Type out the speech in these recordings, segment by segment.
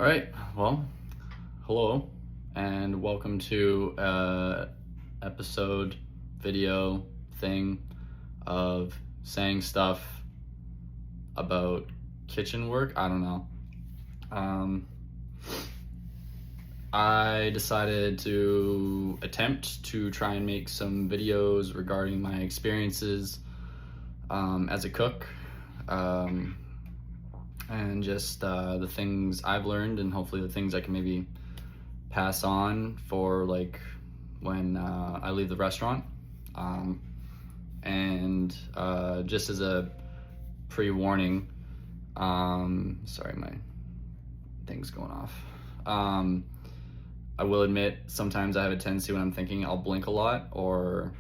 All right, well, hello, and welcome to episode video thing of saying stuff about kitchen work. I don't know. I decided to attempt to try and make some videos regarding my experiences as a cook. And just the things I've learned, and hopefully the things I can maybe pass on for like when I leave the restaurant. And just as a pre-warning, sorry, my thing's going off. I will admit sometimes I have a tendency when I'm thinking I'll blink a lot, or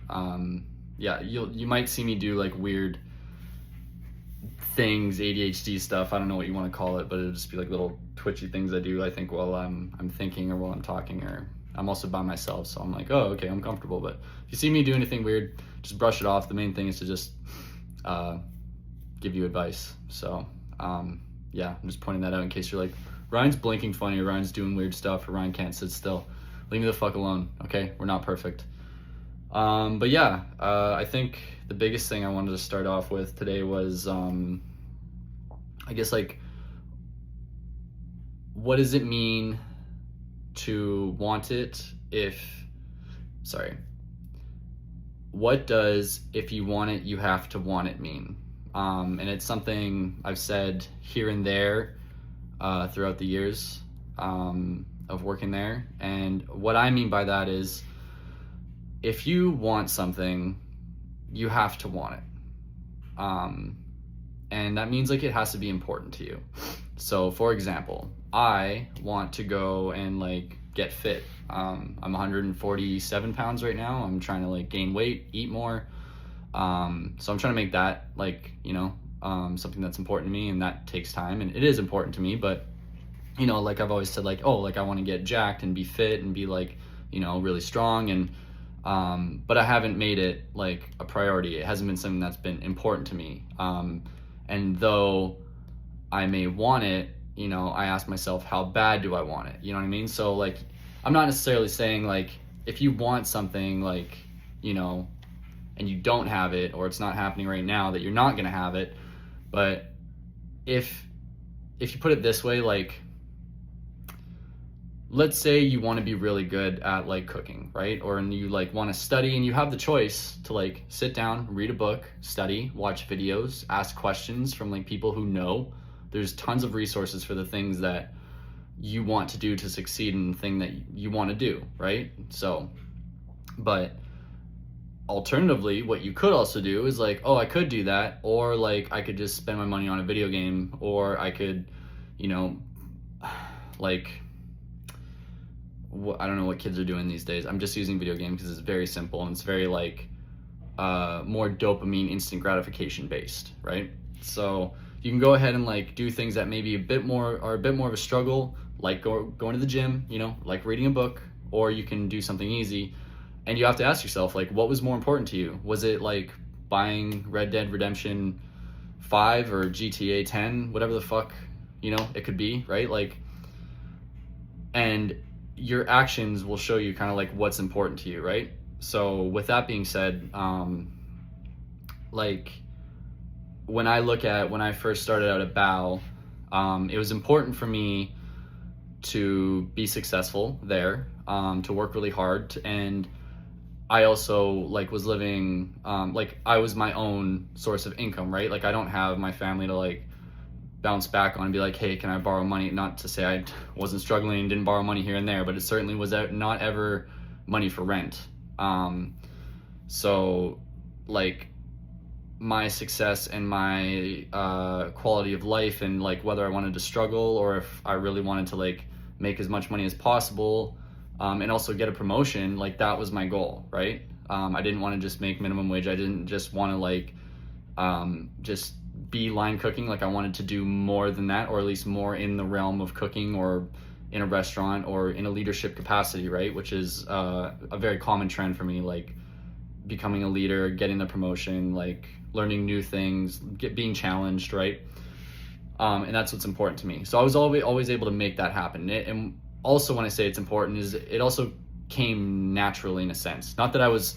you might see me do like weird things, ADHD stuff. I don't know what you want to call it, but it'll just be like little twitchy things I do, I think, while I'm thinking or while I'm talking, or I'm also by myself, so I'm like, oh, okay, I'm comfortable. But if you see me do anything weird, just brush it off. The main thing is to just give you advice. So I'm just pointing that out in case you're like, Ryan's blinking funny, or Ryan's doing weird stuff, or Ryan can't sit still. Leave me the fuck alone, okay? We're not perfect. But yeah, I think the biggest thing I wanted to start off with today was, I guess, like, what does it mean to want it what does if you want it, you have to want it mean? And it's something I've said here and there throughout the years of working there. And what I mean by that is, if you want something, you have to want it. And that means like it has to be important to you. So for example, I want to go and like get fit. I'm 147 pounds right now. I'm trying to like gain weight, eat more. So I'm trying to make that like, something that's important to me, and that takes time, and it is important to me. But like I've always said, like, oh, like I want to get jacked and be fit and be like, really strong. And but I haven't made it like a priority. It hasn't been something that's been important to me. And though I may want it, I ask myself, how bad do I want it? You know what I mean? So like, I'm not necessarily saying like, if you want something like, and you don't have it, or it's not happening right now, that you're not going to have it. But if you put it this way, like, let's say you want to be really good at like cooking, right? And you like want to study, and you have the choice to like sit down, read a book, study, watch videos, ask questions from like people who know. There's tons of resources for the things that you want to do to succeed in the thing that you want to do, right? So, but alternatively, what you could also do is like, oh, I could do that, or like I could just spend my money on a video game, or I could, like, I don't know what kids are doing these days. I'm just using video game because it's very simple, and it's very like more dopamine, instant gratification based, right? So you can go ahead and like do things that maybe are a bit more of a struggle, like going to the gym, like reading a book, or you can do something easy. And you have to ask yourself, like, what was more important to you? Was it like buying Red Dead Redemption 5 or GTA 10, whatever the fuck, it could be, right? Like, and your actions will show you kind of like what's important to you, right? So with that being said, like when I first started out at Bao, it was important for me to be successful there, to work really hard. And I also like was living, like I was my own source of income, right? Like I don't have my family to like bounce back on and be like, hey, can I borrow money? Not to say I wasn't struggling and didn't borrow money here and there, but it certainly was not ever money for rent. So like my success and my quality of life, and like whether I wanted to struggle or if I really wanted to like make as much money as possible, and also get a promotion, like that was my goal, right? I didn't want to just make minimum wage. I didn't just want to like just be line cooking. Like I wanted to do more than that, or at least more in the realm of cooking, or in a restaurant, or in a leadership capacity, right? Which is a very common trend for me, like becoming a leader, getting the promotion, like learning new things, being challenged, right? And that's what's important to me. So I was always able to make that happen. And also, when I say it's important, is it also came naturally in a sense. Not that I was,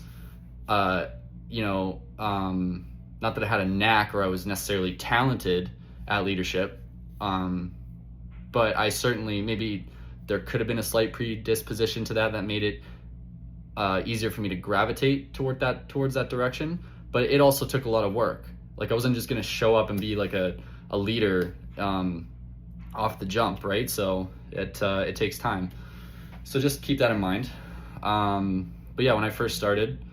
you know, not that I had a knack or I was necessarily talented at leadership, but I certainly, maybe there could have been a slight predisposition to that made it easier for me to gravitate towards that direction. But it also took a lot of work. Like, I wasn't just going to show up and be like a leader off the jump, right? So it takes time. So just keep that in mind. But yeah, when I first started,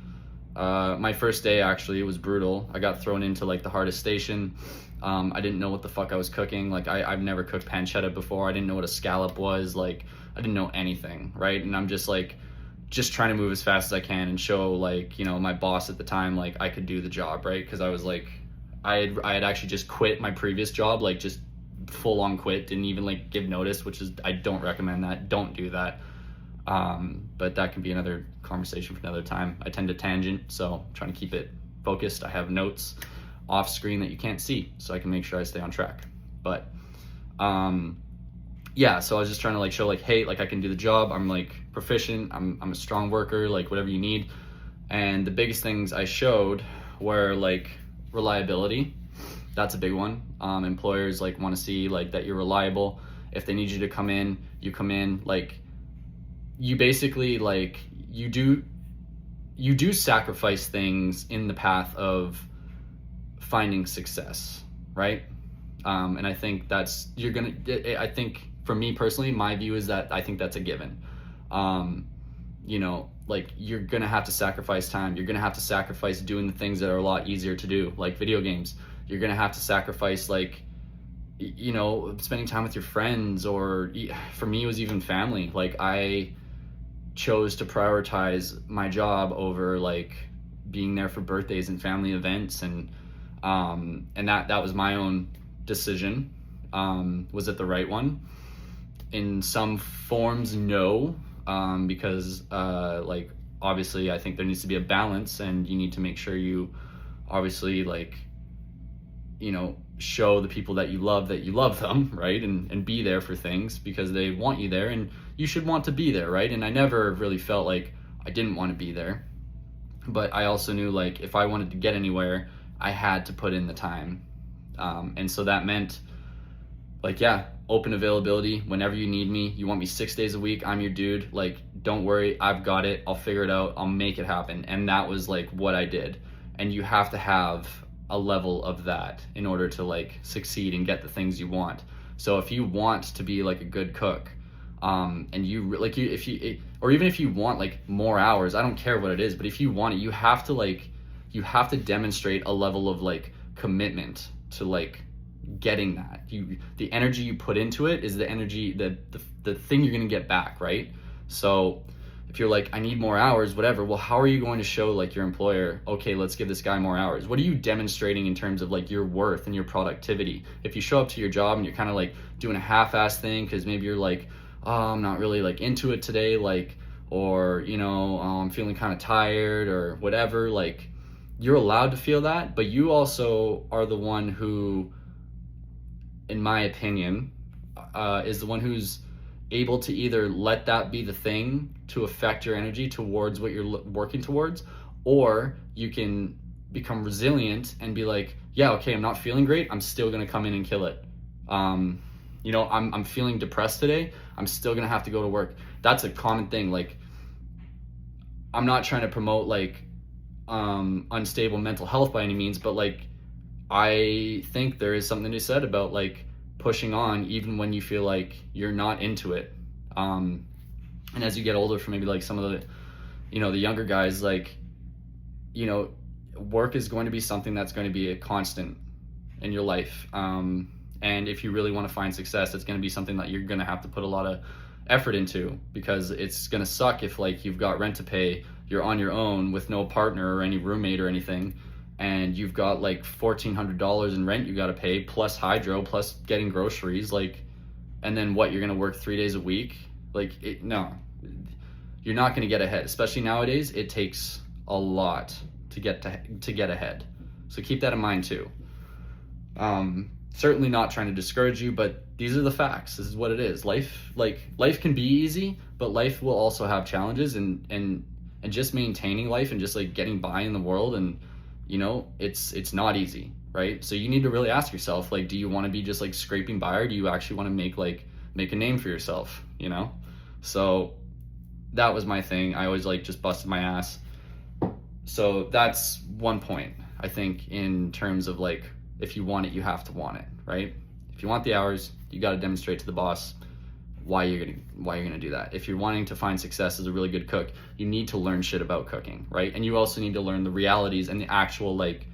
my first day, actually, it was brutal. I got thrown into like the hardest station. I didn't know what the fuck I was cooking. Like, I've never cooked pancetta before. I didn't know what a scallop was. Like, I didn't know anything, right? And I'm just trying to move as fast as I can and show, like, you know, my boss at the time, like, I could do the job, right? Because I was like, I had actually just quit my previous job, like, just full on quit, didn't even like give notice, which is, I don't recommend that. Don't do that. But that can be another conversation for another time. I tend to tangent, so I'm trying to keep it focused. I have notes off screen that you can't see, so I can make sure I stay on track. But yeah, so I was just trying to like show, like, hey, like, I can do the job. I'm like proficient. I'm a strong worker, like whatever you need. And the biggest things I showed were like reliability. That's a big one. Employers like want to see like that you're reliable. If they need you to come in, you come in. Like, you basically, like, you do sacrifice things in the path of finding success, right? And I think that's, I think for me personally, my view is that I think that's a given. You know, like, you're gonna have to sacrifice time. You're gonna have to sacrifice doing the things that are a lot easier to do, like video games. You're gonna have to sacrifice, like, you know, spending time with your friends, or for me, it was even family. Like, I chose to prioritize my job over like being there for birthdays and family events, and that was my own decision. Was it the right one? In some forms, no, because like, obviously I think there needs to be a balance, and you need to make sure you obviously, like, you know, show the people that you love them, right? And be there for things because they want you there, and you should want to be there, right? And I never really felt like I didn't want to be there, but I also knew, like, if I wanted to get anywhere, I had to put in the time. And so that meant, like, yeah, open availability whenever you need me. You want me 6 days a week, I'm your dude. Like, don't worry, I've got it. I'll figure it out. I'll make it happen. And that was like what I did. And you have to have a level of that in order to like succeed and get the things you want. So if you want to be like a good cook, and you like, or even if you want like more hours, I don't care what it is, but if you want it, you have to demonstrate a level of like commitment to like getting that. The energy you put into it is the energy, the thing you're gonna get back, right? So if you're like, I need more hours, whatever, well, how are you going to show like your employer, okay, let's give this guy more hours? What are you demonstrating in terms of like your worth and your productivity? If you show up to your job and you're kind of like doing a half-ass thing because maybe you're like, oh, I'm not really like into it today, like, or, you know, I'm feeling kind of tired or whatever, like, you're allowed to feel that, but you also are the one who, in my opinion, is the one who's able to either let that be the thing to affect your energy towards what you're working towards, or you can become resilient and be like, yeah, okay, I'm not feeling great, I'm still gonna come in and kill it. You know, I'm feeling depressed today, I'm still gonna have to go to work. That's a common thing. Like, I'm not trying to promote like unstable mental health by any means, but like, I think there is something to be said about like pushing on even when you feel like you're not into it. And as you get older, for maybe like some of the, you know, the younger guys, like, you know, work is going to be something that's going to be a constant in your life. And if you really want to find success, it's going to be something that you're going to have to put a lot of effort into, because it's going to suck if like you've got rent to pay, you're on your own with no partner or any roommate or anything, and you've got like $1,400 in rent you got to pay, plus hydro, plus getting groceries, like, and then what, you're going to work 3 days a week? Like, no, you're not going to get ahead. Especially nowadays, it takes a lot to get ahead. So keep that in mind too. certainly not trying to discourage you, but these are the facts. This is what it is. Life can be easy, but life will also have challenges, and just maintaining life and just like getting by in the world, and it's not easy, right? So you need to really ask yourself, like, do you want to be just like scraping by, or do you actually want to make a name for yourself, So that was my thing. I always like just busted my ass. So that's one point, I think, in terms of like, if you want it, you have to want it, right? If you want the hours, you got to demonstrate to the boss why you're gonna do that. If you're wanting to find success as a really good cook, you need to learn shit about cooking, right? And you also need to learn the realities and the actual like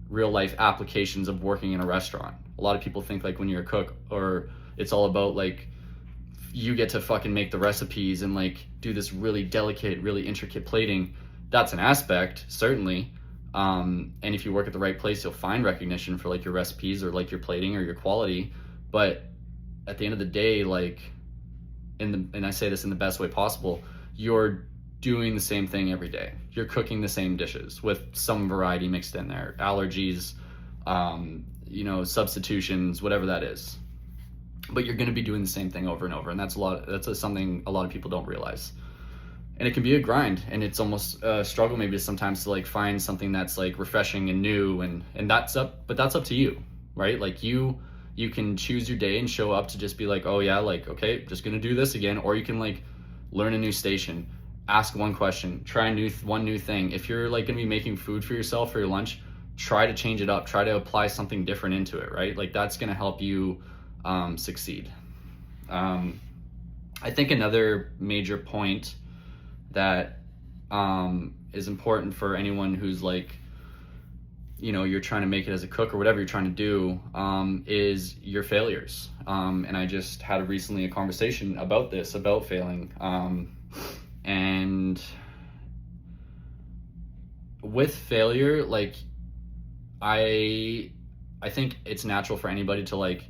real life applications of working in a restaurant. A lot of people think like when you're a cook, or it's all about like you get to fucking make the recipes and like do this really delicate, really intricate plating. That's an aspect, certainly. And if you work at the right place, you'll find recognition for like your recipes or like your plating or your quality. But at the end of the day, like, and I say this in the best way possible, you're doing the same thing every day. You're cooking the same dishes with some variety mixed in there, allergies, substitutions, whatever that is. But you're going to be doing the same thing over and over, and that's something a lot of people don't realize. And it can be a grind, and it's almost a struggle maybe sometimes to like find something that's like refreshing and new, and that's up to you, right? Like you can choose your day and show up to just be like, oh yeah, like, okay, just gonna do this again. Or you can like learn a new station, ask one question, try one new thing. If you're like gonna be making food for yourself for your lunch, try to change it up, try to apply something different into it, right? Like that's gonna help you succeed. I think another major point that is important for anyone who's like, you're trying to make it as a cook or whatever you're trying to do, is your failures. And I just had recently a conversation about failing. And with failure, like, I think it's natural for anybody to like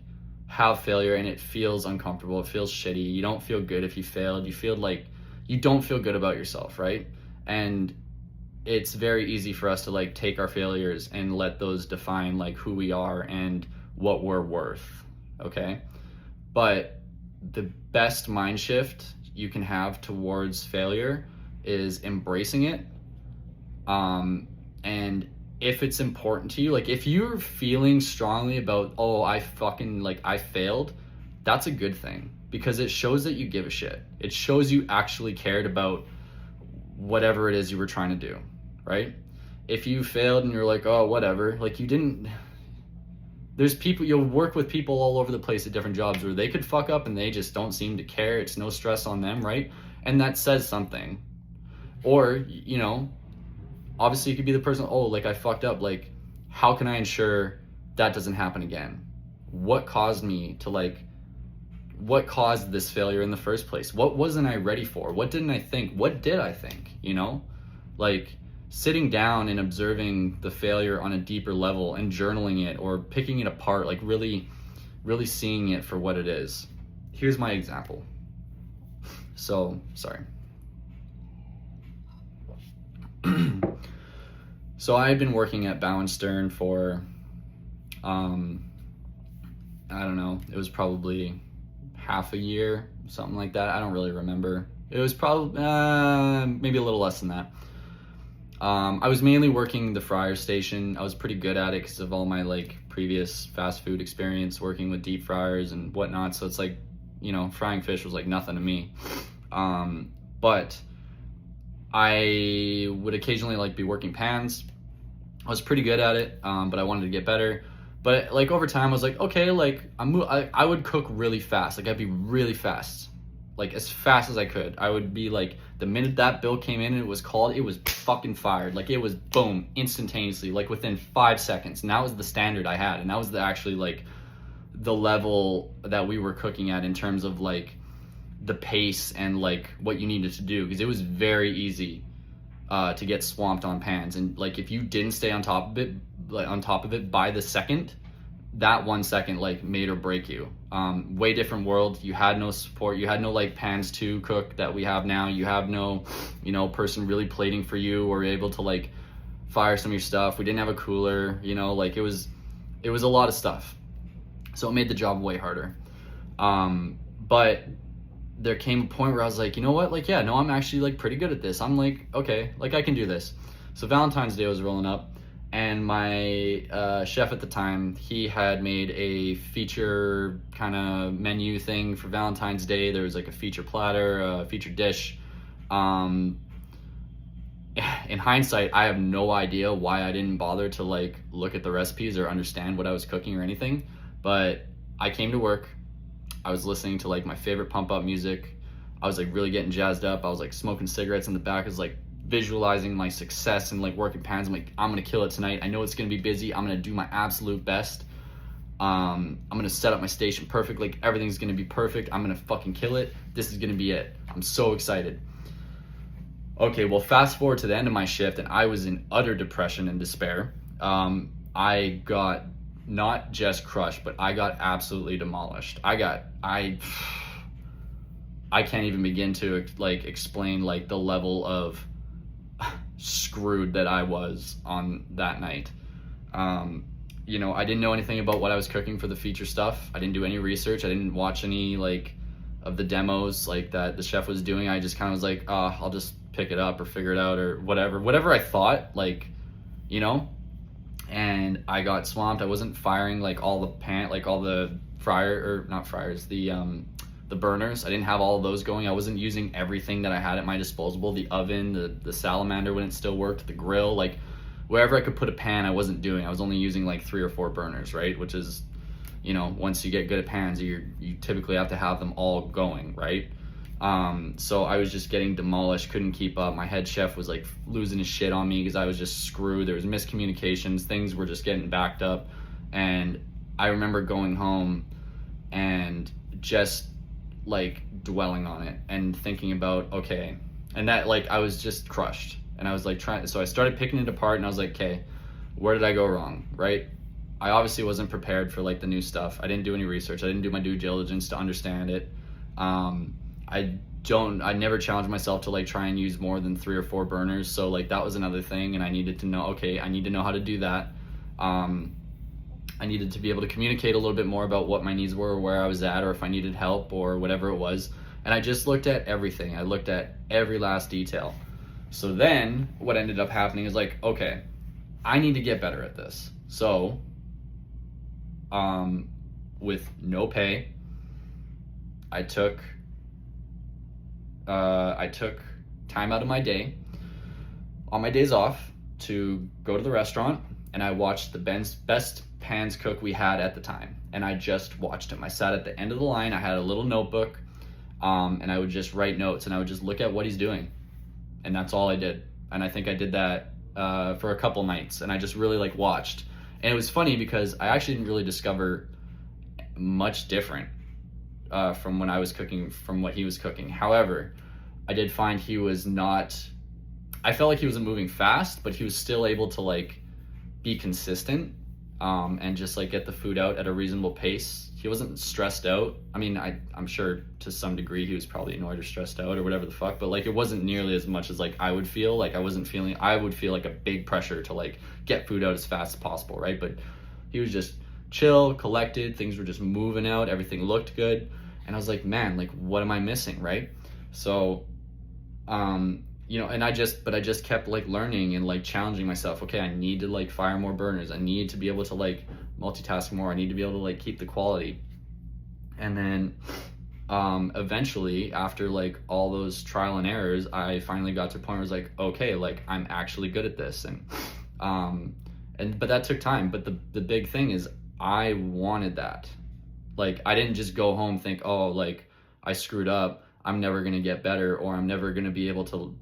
have failure, and it feels uncomfortable. It feels shitty. You don't feel good if you failed. You feel like you don't feel good about yourself, right? And it's very easy for us to like take our failures and let those define like who we are and what we're worth, okay? But the best mind shift you can have towards failure is embracing it. And if it's important to you, like if you're feeling strongly about, oh, I failed, that's a good thing, because it shows that you give a shit. It shows you actually cared about whatever it is you were trying to do, right? If you failed and you're like, oh, whatever, like you didn't, there's people, you'll work with people all over the place at different jobs where they could fuck up and they just don't seem to care. It's no stress on them, right? And that says something. Or, obviously you could be the person, oh, like I fucked up, like how can I ensure that doesn't happen again? What caused this failure in the first place? What wasn't I ready for? What didn't I think? What did I think? Like sitting down and observing the failure on a deeper level and journaling it or picking it apart, like really, really seeing it for what it is. Here's my example. So, sorry. So I had been working at Bow & Stern for, I don't know, it was probably half a year, something like that. I don't really remember. It was probably maybe a little less than that. I was mainly working the fryer station. I was pretty good at it because of all my like previous fast food experience working with deep fryers and whatnot. So it's like, frying fish was like nothing to me. But I would occasionally like be working pans. I was pretty good at it, but I wanted to get better. But like over time, I was like, okay, like I would cook really fast. Like I'd be really fast, like as fast as I could. I would be like, the minute that bill came in and it was called, it was fucking fired. Like it was boom, instantaneously, like within 5 seconds. And that was the standard I had, and that was actually like the level that we were cooking at in terms of like the pace and like what you needed to do, because it was very easy to get swamped on pans. And like if you didn't stay on top of it by the second, that 1 second like made or break you. Way different world. You had no support. You had no like pans to cook that we have now. You have no person really plating for you or able to like fire some of your stuff. We didn't have a cooler, like it was a lot of stuff. So it made the job way harder. But there came a point where I was like, you know what? Like, yeah, no, I'm actually like pretty good at this. I'm like, okay, like I can do this. So Valentine's Day was rolling up, and my chef at the time, he had made a feature kind of menu thing for Valentine's Day. There was like a feature platter, a feature dish. In hindsight, I have no idea why I didn't bother to like look at the recipes or understand what I was cooking or anything. But I came to work. I was listening to like my favorite pump up music. I was like really getting jazzed up. I was like smoking cigarettes in the back. I was like visualizing my success and like working pans. I'm like, I'm gonna kill it tonight. I know it's gonna be busy. I'm gonna do my absolute best. I'm gonna set up my station perfect. Like everything's gonna be perfect. I'm gonna fucking kill it. This is gonna be it. I'm so excited. Okay, well, fast forward to the end of my shift, and I was in utter depression and despair. I got not just crushed, but I got absolutely demolished. I can't even begin to like explain like the level of screwed that I was on that night. You know, I didn't know anything about what I was cooking for the feature stuff. I didn't do any research. I didn't watch any like of the demos like that the chef was doing. I just kind of was like, I'll just pick it up or figure it out or whatever I thought, like, you know. And I got swamped. I wasn't firing like all the fryer, or not fryers, the burners. I didn't have all of those going. I wasn't using everything that I had at my disposal. The oven, the salamander when it still worked, the grill, like wherever I could put a pan, I wasn't doing. I was only using like 3 or 4 burners, right? Which is, you know, once you get good at pans, you typically have to have them all going, right? So I was just getting demolished, couldn't keep up. My head chef was like losing his shit on me because I was just screwed. There was miscommunications, things were just getting backed up. And I remember going home and just like dwelling on it and thinking about, okay, and that like I was just crushed. And I was like so I started picking it apart, and I was like, okay, where did I go wrong, right? I obviously wasn't prepared for like the new stuff. I didn't do any research. I didn't do my due diligence to understand it. I never challenged myself to like try and use more than 3 or 4 burners. So like that was another thing, and I needed to know, okay, I need to know how to do that. I needed to be able to communicate a little bit more about what my needs were, or where I was at, or if I needed help or whatever it was. And I just looked at everything. I looked at every last detail. So then what ended up happening is like, okay, I need to get better at this. So with no pay, I took time out of my day on my days off to go to the restaurant, and I watched the best pans cook we had at the time, and I just watched him. I sat at the end of the line. I had a little notebook, and I would just write notes, and I would just look at what he's doing, and that's all I did. And I think I did that for a couple nights, and I just really like watched. And it was funny because I actually didn't really discover much different from when I was cooking from what he was cooking. However, I did find he was not, I felt like he wasn't moving fast, but he was still able to like be consistent and just like get the food out at a reasonable pace. He wasn't stressed out. I mean, I'm sure to some degree he was probably annoyed or stressed out or whatever the fuck, but like it wasn't nearly as much as like I would feel. Like I would feel like a big pressure to like get food out as fast as possible, right? But he was just chill, collected, things were just moving out, everything looked good. And I was like, man, like what am I missing, right? So you know, and I just kept like learning and like challenging myself. Okay, I need to like fire more burners. I need to be able to like multitask more. I need to be able to like keep the quality. And then eventually, after like all those trial and errors, I finally got to a point where I was like, okay, like I'm actually good at this. And but that took time. But the big thing is I wanted that. Like I didn't just go home think, oh, like I screwed up, I'm never gonna get better, or I'm never gonna be able to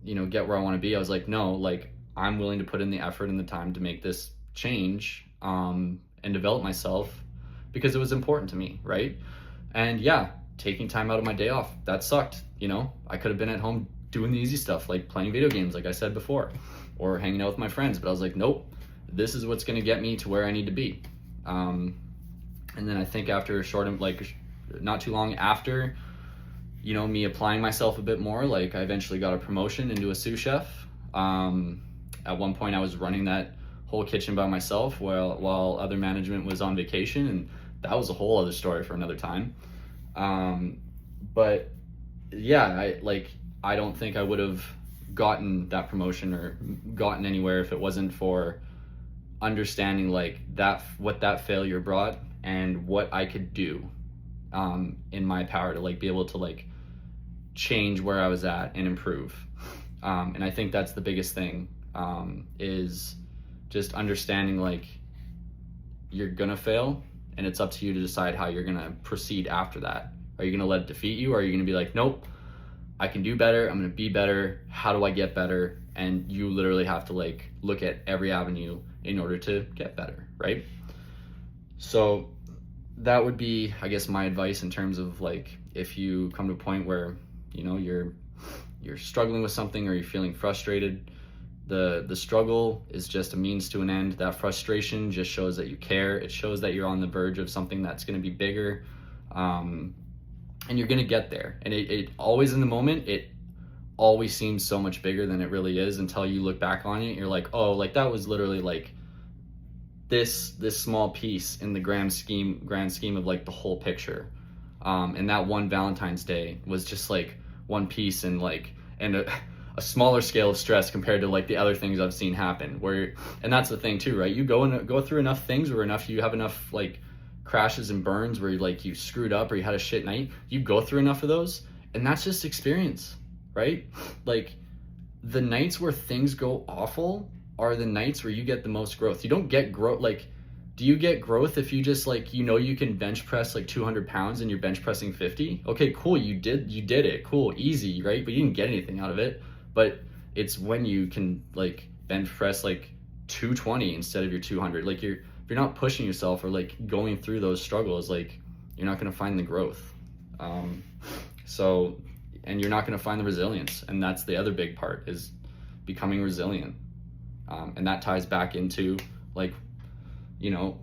you know, get where I want to be. I was like, no, like I'm willing to put in the effort and the time to make this change and develop myself because it was important to me, right? And yeah, taking time out of my day off, that sucked. You know, I could have been at home doing the easy stuff like playing video games like I said before, or hanging out with my friends, but I was like, nope, this is what's going to get me to where I need to be. And then I think after a short, like not too long after, you know, me applying myself a bit more, like I eventually got a promotion into a sous chef. At one point I was running that whole kitchen by myself while other management was on vacation, and that was a whole other story for another time. But yeah, I don't think I would have gotten that promotion or gotten anywhere if it wasn't for understanding like that, what that failure brought and what I could do in my power to like be able to like change where I was at and improve. And I think that's the biggest thing, is just understanding like you're gonna fail and it's up to you to decide how you're gonna proceed after that. Are you gonna let it defeat you, or are you gonna be like, nope, I can do better, I'm gonna be better, how do I get better? And you literally have to like look at every avenue in order to get better, right? So that would be, I guess, my advice in terms of like, if you come to a point where, you know, you're struggling with something or you're feeling frustrated, the struggle is just a means to an end. That frustration just shows that you care. It shows that you're on the verge of something that's going to be bigger, and you're going to get there. And it always, in the moment, it always seems so much bigger than it really is, until you look back on it. You're like, oh, like that was literally like this small piece in the grand scheme of like the whole picture. And that one Valentine's Day was just like one piece in like, and a smaller scale of stress compared to like the other things I've seen happen. And that's the thing too, right? You go through enough things where you have enough like crashes and burns where like you screwed up or you had a shit night. You go through enough of those, and that's just experience, right? Like the nights where things go awful are the nights where you get the most growth. You don't get growth. Like, do you get growth if you just like, you know, you can bench press like 200 pounds and you're bench pressing 50? Okay, cool. You did it. Cool. Easy, right? But you didn't get anything out of it. But it's when you can like bench press like 220 instead of your 200. Like if you're not pushing yourself or like going through those struggles, like you're not going to find the growth. And you're not going to find the resilience. And that's the other big part, is becoming resilient. And that ties back into like, you know,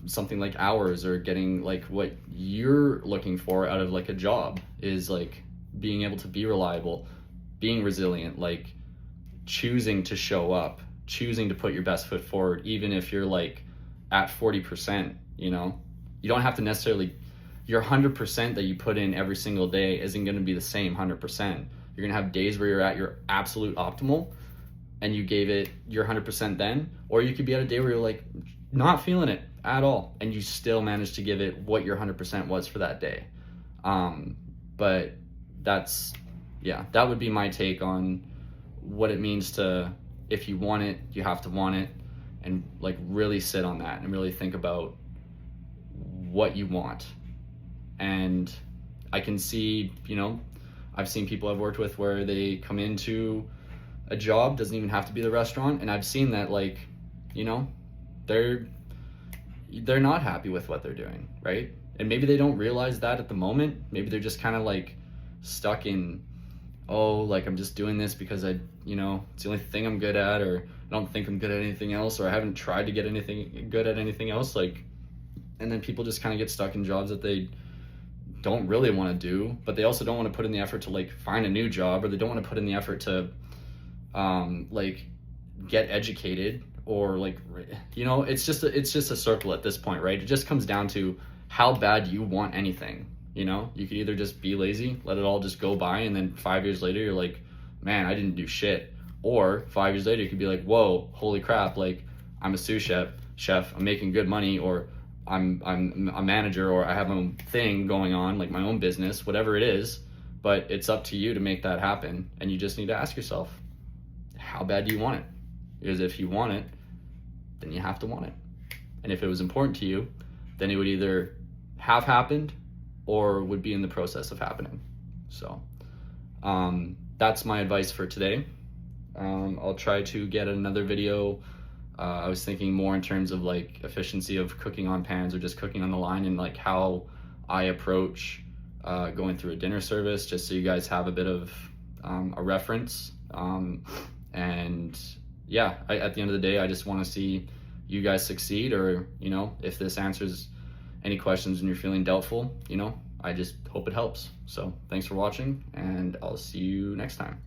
something like hours, or getting like what you're looking for out of like a job, is like being able to be reliable, being resilient, like choosing to show up, choosing to put your best foot forward, even if you're like at 40%, you know, you don't have to necessarily, your 100% that you put in every single day isn't going to be the same 100%. You're going to have days where you're at your absolute optimal and you gave it your 100% then, or you could be at a day where you're like not feeling it at all and you still manage to give it what your 100% was for that day. But that's, yeah, that would be my take on what it means to, if you want it, you have to want it, and like really sit on that and really think about what you want. And I can see, you know, I've seen people I've worked with where they come into a job, doesn't even have to be the restaurant, and I've seen that, like, you know, they're not happy with what they're doing, right? And maybe they don't realize that at the moment. Maybe they're just kind of like stuck in, oh, like I'm just doing this because I, you know, it's the only thing I'm good at, or I don't think I'm good at anything else, or I haven't tried to get anything good at anything else. Like, and then people just kind of get stuck in jobs that they don't really want to do, but they also don't want to put in the effort to like find a new job, or they don't want to put in the effort to like get educated, or like, you know, it's just a circle at this point, right? It just comes down to how bad you want anything. You know, you could either just be lazy, let it all just go by, and then 5 years later you're like, man, I didn't do shit. Or 5 years later you could be like, whoa, holy crap, like I'm a sous chef, I'm making good money, or I'm a manager, or I have my own thing going on, like my own business, whatever it is. But it's up to you to make that happen, and you just need to ask yourself, how bad do you want it? Because if you want it, then you have to want it. And if it was important to you, then it would either have happened or would be in the process of happening. So that's my advice for today. I'll try to get another video. I was thinking more in terms of like efficiency of cooking on pans or just cooking on the line, and like how I approach going through a dinner service, just so you guys have a bit of a reference. And yeah, at the end of the day, I just want to see you guys succeed, or, you know, if this answers any questions and you're feeling doubtful, you know, I just hope it helps. So thanks for watching, and I'll see you next time.